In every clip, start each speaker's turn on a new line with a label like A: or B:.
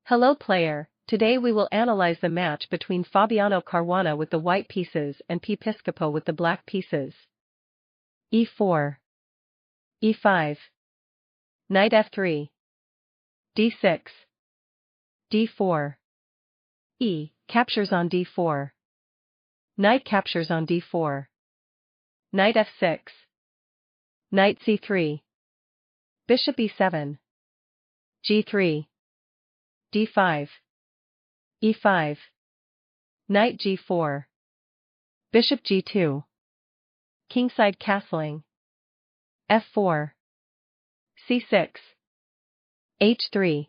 A: Hello player, today we will analyze the match between Fabiano Caruana with the white pieces and Piscopo with the black pieces. e4, e5, knight f3, d6, d4, e captures on d4, knight captures on d4, knight f6, knight c3, bishop e7, g3, d5, e5, knight g4, bishop g2, kingside castling, f4, c6, h3,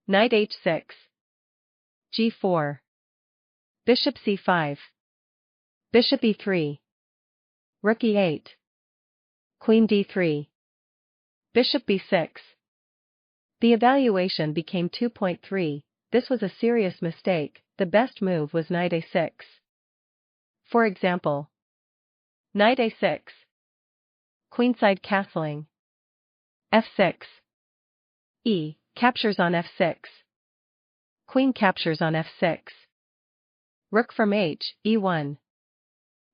A: knight h6, g4, bishop c5, bishop e3, rook e8, queen d3, bishop b6. The evaluation became 2.3, this was a serious mistake, the best move was knight a6. For example, knight a6, queenside castling, f6, e captures on f6, queen captures on f6, rook from h, e1,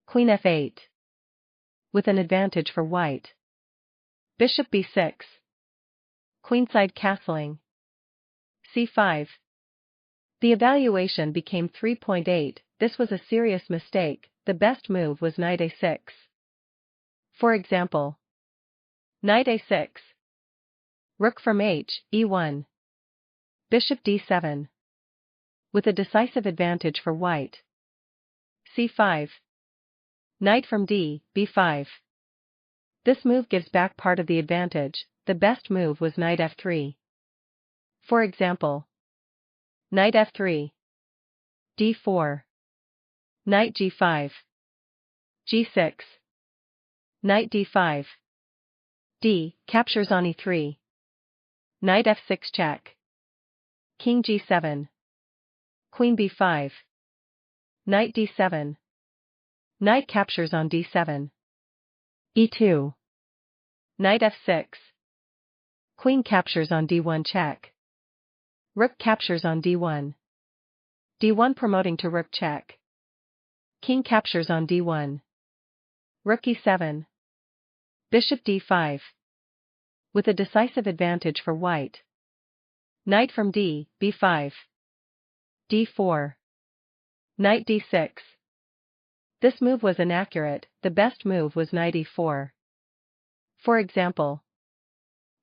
A: queen f8, with an advantage for white, bishop b6, queenside castling, c5. The evaluation became 3.8, this was a serious mistake, the best move was knight a6. For example, knight a6, rook from h, e1, bishop d7, with a decisive advantage for white, c5, knight from d, b5. This move gives back part of the advantage, the best move was knight f3. For example, knight f3, d4, knight g5, g6, knight d5, d captures on e3, knight f6 check, king g7, queen b5, knight d7, knight captures on d7, e2, knight f6, queen captures on d1 check, rook captures on d1, d1 promoting to rook check, king captures on d1, rook e7, bishop d5, with a decisive advantage for white, knight from d, b5, d4, knight d6. This move was inaccurate, the best move was knight e4. For example,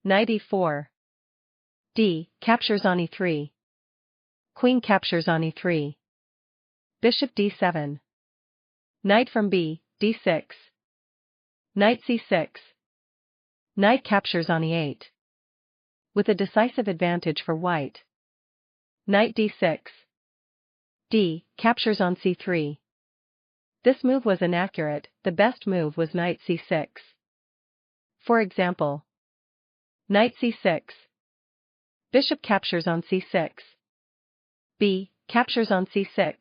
A: knight e4, d captures on e3, queen captures on e3, bishop d7, knight from b, d6, knight c6, knight captures on e8, with a decisive advantage for white, knight d6, d captures on c3. This move was inaccurate, the best move was knight c6. For example, knight c6, bishop captures on c6, b captures on c6,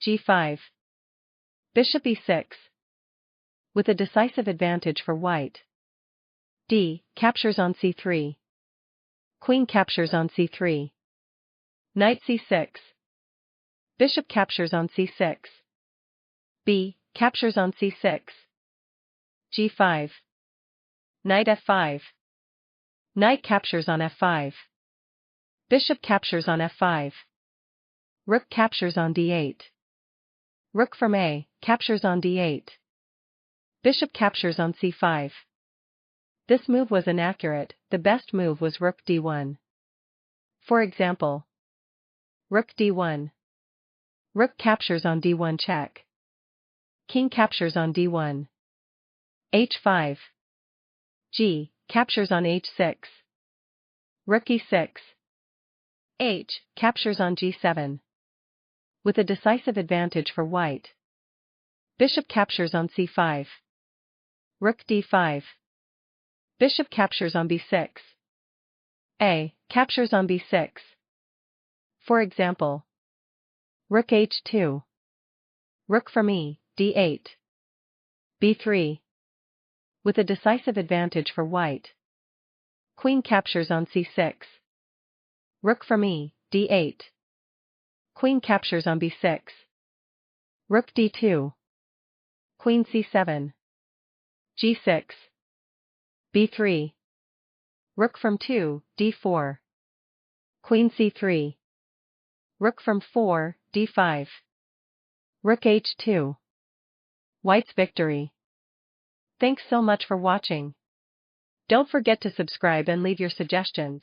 A: g5, bishop e6, with a decisive advantage for white, d captures on c3, queen captures on c3, knight c6, bishop captures on c6, b captures on c6, g5, knight f5, knight captures on f5, bishop captures on f5, rook captures on d8, rook from a captures on d8, bishop captures on c5. This move was inaccurate, the best move was rook d1. For example, rook d1, rook captures on d1 check, king captures on d1, h5, g captures on h6, rook e6, h captures on g7, with a decisive advantage for white, bishop captures on c5, rook d5, bishop captures on b6, a captures on b6. For example, rook h2, rook from e, d8, b3, with a decisive advantage for white, queen captures on c6, Rook from E, D8. Queen captures on B6. Rook D2. Queen C7. G6. B3. Rook from 2, D4. Queen C3. Rook from 4, D5. Rook H2. White's victory. Thanks so much for watching. Don't forget to subscribe and leave your suggestions.